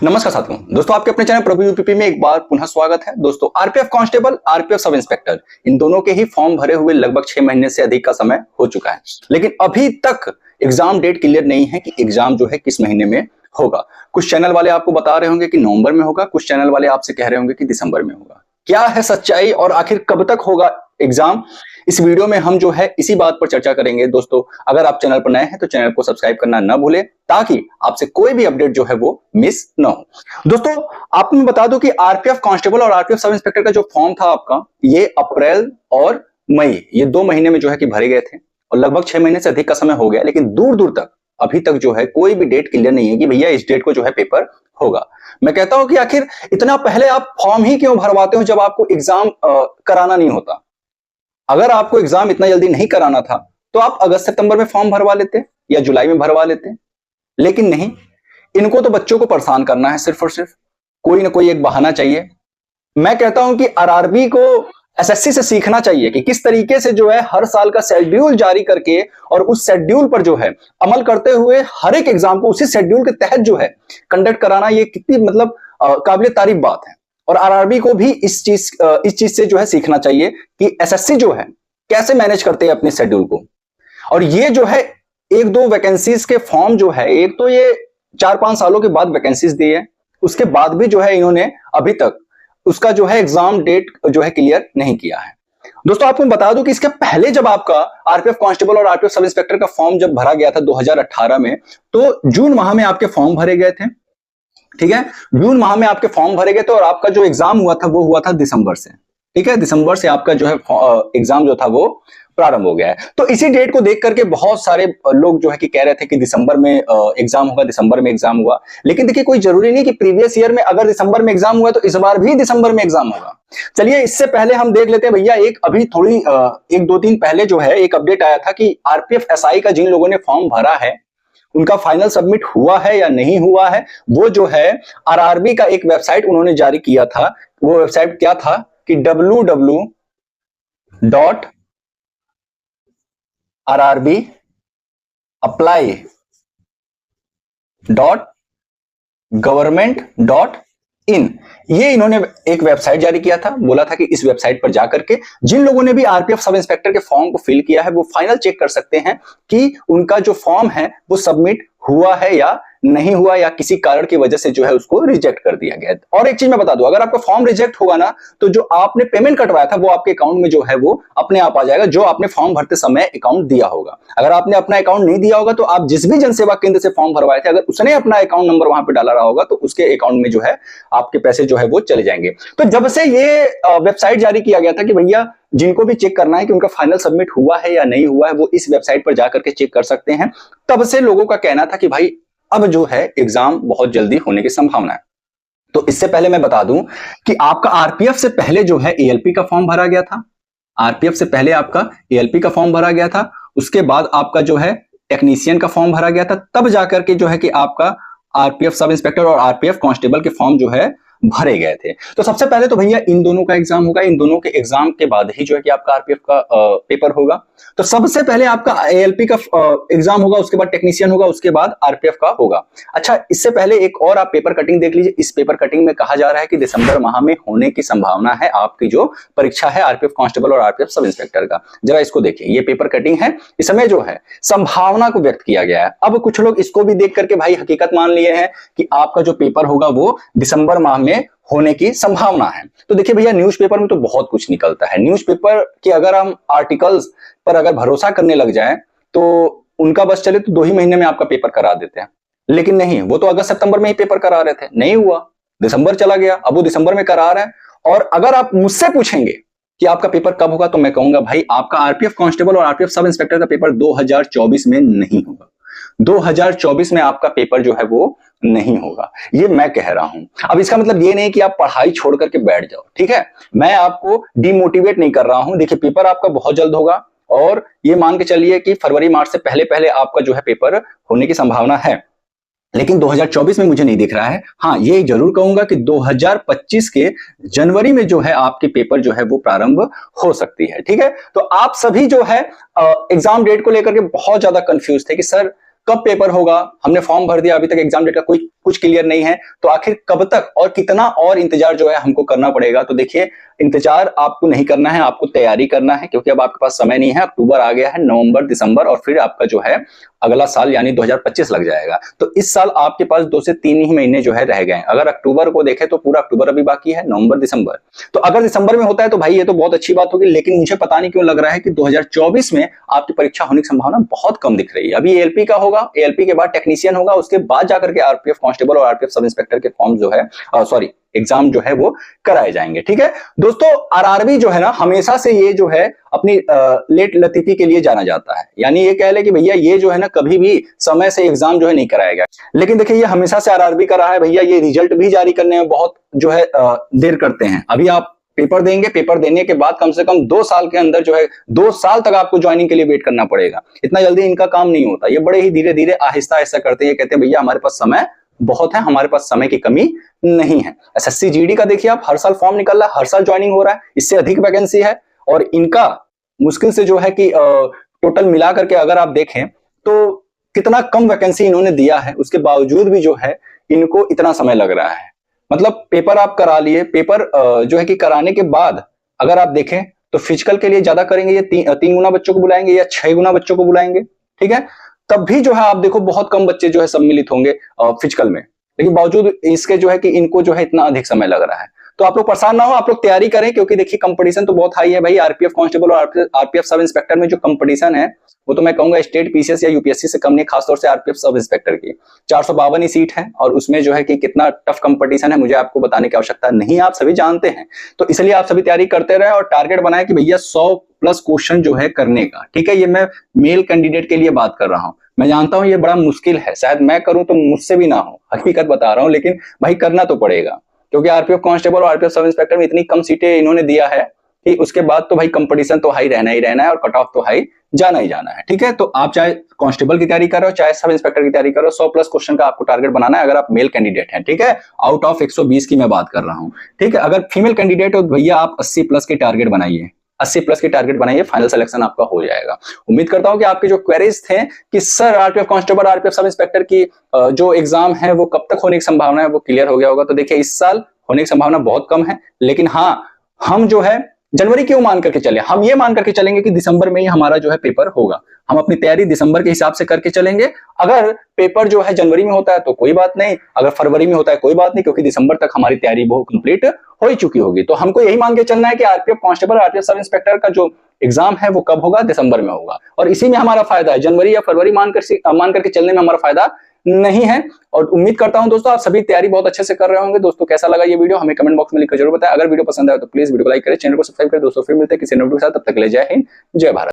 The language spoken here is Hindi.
नमस्कार साथियों, दोस्तों आपके अपने चैनल प्रभु यूपीपी में एक बार पुनः स्वागत है। दोस्तों RPF constable, RPF sub inspector, इन दोनों के ही फॉर्म भरे हुए लगभग 6 महीने से अधिक का समय हो चुका है, लेकिन अभी तक एग्जाम डेट क्लियर नहीं है कि एग्जाम जो है किस महीने में होगा। कुछ चैनल वाले आपको बता रहे होंगे कि नवंबर में होगा, कुछ चैनल वाले आपसे कह रहे होंगे कि दिसंबर में होगा। क्या है सच्चाई और आखिर कब तक होगा एग्जाम, इस वीडियो में हम जो है इसी बात पर चर्चा करेंगे। दोस्तों अगर आप चैनल पर नए हैं तो चैनल को सब्सक्राइब करना ना भूलें, ताकि आपसे कोई भी अपडेट जो है वो मिस ना हो। दोस्तों आपको मैं बता दूं कि आरपीएफ कांस्टेबल और आरपीएफ सब इंस्पेक्टर का जो फॉर्म था आपका, ये अप्रैल और मई, ये 2 महीने में जो है कि भरे गए थे और लगभग 6 महीने से अधिक का समय हो गया, लेकिन दूर दूर तक अभी तक जो है कोई भी डेट क्लियर नहीं है कि भैया इस डेट को जो है पेपर होगा। मैं कहता हूं कि आखिर इतना पहले आप फॉर्म ही क्यों भरवाते हो जब आपको एग्जाम कराना नहीं होता। अगर आपको एग्जाम इतना जल्दी नहीं कराना था तो आप अगस्त सितंबर में फॉर्म भरवा लेते या जुलाई में भरवा लेते, लेकिन नहीं, इनको तो बच्चों को परेशान करना है सिर्फ और सिर्फ, कोई ना कोई एक बहाना चाहिए। मैं कहता हूं कि आरआरबी को एसएससी से सीखना चाहिए कि किस तरीके से जो है हर साल का शेड्यूल जारी करके और उस शेड्यूल पर जो है अमल करते हुए हर एक एग्जाम को उसी शेड्यूल के तहत जो है कंडक्ट कराना, ये कितनी मतलब काबिल तारीफ बात है। और आरआरबी को भी इस चीज से जो है सीखना चाहिए कि एसएससी जो है कैसे मैनेज करते हैं अपने शेड्यूल को। और ये जो है 1-2 वैकेंसीज के फॉर्म जो है, एक तो ये 4-5 सालों के बाद वैकेंसीज दी है, उसके बाद भी जो है इन्होंने अभी तक उसका जो है एग्जाम डेट जो है क्लियर नहीं किया है। दोस्तों आपको बता दूं कि इसके पहले जब आपका आरपीएफ कांस्टेबल और आरपीएफ सब इंस्पेक्टर का फॉर्म जब भरा गया था 2018 में, तो जून माह में आपके फॉर्म भरे गए थे। ठीक है, जून माह में आपके फॉर्म भरे गए थे और आपका जो एग्जाम हुआ था वो हुआ था दिसंबर से। ठीक है, दिसंबर से आपका जो है एग्जाम जो था वो प्रारंभ हो गया है। तो इसी डेट को देख करके बहुत सारे लोग जो है कि कह रहे थे कि दिसंबर में एग्जाम होगा, दिसंबर में एग्जाम हुआ। लेकिन देखिए कोई जरूरी नहीं कि प्रीवियस ईयर में अगर दिसंबर में एग्जाम हुआ तो इस बार भी दिसंबर में एग्जाम होगा। चलिए इससे पहले हम देख लेते हैं भैया, एक अभी थोड़ी 1-2 दिन पहले जो है एक अपडेट आया था कि आरपीएफ एसआई का जिन लोगों ने फॉर्म भरा है उनका फाइनल सबमिट हुआ है या नहीं हुआ है। वो जो है आरआरबी का एक वेबसाइट उन्होंने जारी किया था। वो वेबसाइट क्या था कि www.rrb.apply.government.in, ये इन्होंने एक वेबसाइट जारी किया था। बोला था कि इस वेबसाइट पर जाकर के जिन लोगों ने भी आरपीएफ सब इंस्पेक्टर के फॉर्म को फिल किया है वो फाइनल चेक कर सकते हैं कि उनका जो फॉर्म है वो सबमिट हुआ है या नहीं हुआ, या किसी कारण की वजह से जो है उसको रिजेक्ट कर दिया गया। और एक चीज मैं बता दूं, अगर आपका फॉर्म रिजेक्ट होगा ना तो जो आपने पेमेंट कटवाया था वो आपके अकाउंट में जो है वो अपने आप आ जाएगा, जो आपने फॉर्म भरते समय अकाउंट दिया होगा। अगर आपने अपना अकाउंट नहीं दिया होगा तो आप जिस भी जनसेवा केंद्र से फॉर्म भरवाए थे, अगर उसने अपना अकाउंट नंबर वहां पर डाला रहा होगा तो उसके अकाउंट में जो है आपके पैसे जो है वो चले जाएंगे। तो जब से ये वेबसाइट जारी किया गया था कि भैया जिनको भी चेक करना है कि उनका फाइनल सबमिट हुआ है या नहीं हुआ है वो इस वेबसाइट पर जाकर के चेक कर सकते हैं, तब से लोगों का कहना था कि भाई अब जो है एग्जाम बहुत जल्दी होने की संभावना है। तो इससे पहले मैं बता दूं कि आपका आरपीएफ से पहले जो है एएलपी का फॉर्म भरा गया था। आरपीएफ से पहले आपका एएलपी का फॉर्म भरा गया था, उसके बाद आपका जो है टेक्नीशियन का फॉर्म भरा गया था, तब जाकर के जो है कि आपका आरपीएफ सब इंस्पेक्टर और आरपीएफ कांस्टेबल के फॉर्म जो है भरे गए थे। तो सबसे पहले तो भैया इन दोनों का एग्जाम होगा, इन दोनों के एग्जाम के बाद ही जो है कि आपका आरपीएफ का पेपर होगा। तो सबसे पहले आपका एएलपी का एग्जाम होगा, उसके बाद टेक्नीशियन होगा, उसके बाद आरपीएफ का होगा। अच्छा, इससे पहले एक और आप पेपर कटिंग देख लीजिए। इस पेपर कटिंग में कहा जा रहा है कि दिसंबर माह में होने की संभावना है आपकी जो परीक्षा है आरपीएफ कांस्टेबल और आरपीएफ सब इंस्पेक्टर का। जरा इसको देखिए, ये पेपर कटिंग है, इस समय जो है संभावना को व्यक्त किया गया है। अब कुछ लोग इसको भी देख करके भाई हकीकत मान लिए हैं कि आपका जो पेपर होगा वो दिसंबर माह में होने की संभावना है। तो देखिए भैया, न्यूज़पेपर में तो बहुत कुछ निकलता है। न्यूज़पेपर के अगर हम आर्टिकल्स पर अगर भरोसा करने लग जाएं तो उनका बस चले तो 2 ही महीने में आपका पेपर करा देते हैं, लेकिन नहीं, वो तो अगस्त सितंबर में ही पेपर करा रहे थे, नहीं हुआ, दिसंबर चला गया, अब वो दिसंबर में करा रहे हैं। और अगर आप मुझसे पूछेंगे कि आपका पेपर कब होगा तो मैं कहूंगा भाई आपका आरपीएफ कांस्टेबल और आरपीएफ सब इंस्पेक्टर का पेपर 2024 में नहीं होगा। 2024 में आपका पेपर जो है वो नहीं होगा, ये मैं कह रहा हूं। अब इसका मतलब ये नहीं कि आप पढ़ाई छोड़ करके बैठ जाओ, ठीक है, मैं आपको डिमोटिवेट नहीं कर रहा हूं। देखिए पेपर आपका बहुत जल्द होगा और ये मान के चलिए कि फरवरी मार्च से पहले पहले आपका जो है पेपर होने की संभावना है, लेकिन 2024 में मुझे नहीं दिख रहा है। हाँ, ये जरूर कहूंगा कि 2025 के जनवरी में जो है आपके पेपर जो है वो प्रारंभ हो सकती है। ठीक है, तो आप सभी जो है एग्जाम डेट को लेकर के बहुत ज्यादा कंफ्यूज थे कि सर कब पेपर होगा, हमने फॉर्म भर दिया, अभी तक एग्जाम डेट का कोई कुछ क्लियर नहीं है, तो आखिर कब तक और कितना और इंतजार जो है हमको करना पड़ेगा। तो देखिए, इंतजार आपको नहीं करना है, आपको तैयारी करना है, क्योंकि अब आपके पास समय नहीं है। अक्टूबर आ गया है, नवंबर, दिसंबर और फिर आपका जो है अगला साल यानी 2025 लग जाएगा। तो इस साल आपके पास 2 से 3 ही महीने जो है रह गए। अगर अक्टूबर को देखें तो पूरा अक्टूबर अभी बाकी है, नवंबर, दिसंबर। तो अगर दिसंबर में होता है तो भाई ये तो बहुत अच्छी बात होगी, लेकिन मुझे पता नहीं क्यों लग रहा है कि 2024 में आपकी परीक्षा होने की संभावना बहुत कम दिख रही है। अभी एएलपी का होगा, एएलपी के बाद टेक्नीशियन होगा, उसके बाद जाकर के आरपीएफ कांस्टेबल और आरपीएफ सब इंस्पेक्टर के फॉर्म जो है सॉरी एग्जाम जो है वो कराए जाएंगे। ठीक है दोस्तों, आरआरबी जो है ना हमेशा से ये जो है अपनी लेट लतीफी के लिए जाना जाता है। यानी ये कह ले कि भैया ये जो है ना कभी भी समय से एग्जाम जो है नहीं कराएगा, लेकिन देखिए ये हमेशा से आरआरबी का रहा है भैया। ये रिजल्ट भी जारी करने में बहुत जो है देर करते हैं। अभी आप पेपर देंगे, पेपर देने के बाद कम से कम 2 साल के अंदर जो है 2 साल तक आपको ज्वाइनिंग के लिए वेट करना पड़ेगा। इतना जल्दी इनका काम नहीं होता, ये बड़े ही धीरे धीरे आहिस्ता आहिस्ता करते हैं। कहते हैं भैया हमारे पास समय बहुत है, हमारे पास समय की कमी नहीं है। एसएससी जीडी का देखिए आप, हर साल फॉर्म निकल रहा है, हर साल ज्वाइनिंग हो रहा है, इससे अधिक वैकेंसी है। और इनका मुश्किल से जो है कि टोटल मिला करके अगर आप देखें तो कितना कम वैकेंसी इन्होंने दिया है, उसके बावजूद भी जो है इनको इतना समय लग रहा है। मतलब पेपर आप करा लिए, पेपर जो है कि कराने के बाद अगर आप देखें तो फिजिकल के लिए ज्यादा करेंगे, ये 3 गुना बच्चों को बुलाएंगे या 6 गुना बच्चों को बुलाएंगे। ठीक है, तब भी जो है आप देखो बहुत कम बच्चे जो है सम्मिलित होंगे फिजिकल में, लेकिन बावजूद इसके जो है कि इनको जो है इतना अधिक समय लग रहा है। तो आप लोग परेशान ना हो, आप लोग तैयारी करें, क्योंकि देखिए कंपटीशन तो बहुत हाई है भाई। आरपीएफ कांस्टेबल और आरपीएफ सब इंस्पेक्टर में जो कंपटीशन है वो तो मैं कहूंगा स्टेट पीसीएस या यूपीएससी से कम नहीं, खासतौर से आरपीएफ सब इंस्पेक्टर की 452 ही सीट है। और उसमें जो है कि कितना टफ कंपटीशन है मुझे आपको बताने की आवश्यकता नहीं, आप सभी जानते हैं। तो इसलिए आप सभी तैयारी करते रहे और टारगेट बनाए कि भैया 100+ क्वेश्चन जो है करने का। ठीक है, ये मैं मेल कैंडिडेट के लिए बात कर रहा हूं। मैं जानता हूं ये बड़ा मुश्किल है, शायद मैं करूं तो मुझसे भी ना हो, हकीकत बता रहा हूं, लेकिन भाई करना तो पड़ेगा, क्योंकि आरपीएफ कांस्टेबल और आरपीएफ सब इंस्पेक्टर में इतनी कम सीटें इन्होंने दिया है कि उसके बाद तो भाई कंपटीशन तो हाई रहना ही रहना है और कट ऑफ तो हाई जाना ही जाना है। ठीक है, तो आप चाहे कांस्टेबल की तैयारी कर रहे हो चाहे सब इंस्पेक्टर की तैयारी कर रहे हो, 100+ क्वेश्चन का आपको टारगेट बनाना है अगर आप मेल कैंडिडेट हैं। ठीक है, आउट ऑफ 120 की मैं बात कर रहा हूं। ठीक है, अगर फीमेल कैंडिडेट हो तो भैया आप 80+ के टारगेट बनाइए, 80+ की टारगेट बनाइए, फाइनल सिलेक्शन आपका हो जाएगा। उम्मीद करता हूं कि आपके जो क्वेरीज थे कि sir RPF constable RPF sub inspector की जो एग्जाम है वो कब तक होने की संभावना है वो क्लियर हो गया होगा। तो देखिए इस साल होने की संभावना बहुत कम है, लेकिन हाँ हम जो है जनवरी क्यों मान करके चले, हम ये मान करके चलेंगे कि दिसंबर में ही हमारा जो है पेपर होगा। हम अपनी तैयारी दिसंबर के हिसाब से करके चलेंगे। अगर पेपर जो है जनवरी में होता है तो कोई बात नहीं, अगर फरवरी में होता है कोई बात नहीं, क्योंकि दिसंबर तक हमारी तैयारी बहुत कंप्लीट हो ही चुकी होगी। तो हमको यही मान के चलना है कि RPF constable RPF sub inspector का जो एग्जाम है वो कब होगा, दिसंबर में होगा। और इसी में हमारा फायदा है, जनवरी या फरवरी मान करके चलने में हमारा फायदा नहीं है। और उम्मीद करता हूं दोस्तों आप सभी तैयारी बहुत अच्छे से कर रहे होंगे। दोस्तों कैसा लगा ये वीडियो हमें कमेंट बॉक्स में लिखकर जरूर बताएं। अगर वीडियो पसंद आए तो प्लीज वीडियो को लाइक करें, चैनल को सब्सक्राइब करें। दोस्तों फिर मिलते हैं किसी नए वीडियो के साथ, तब तक के लिए जय हिंद, जय भारत।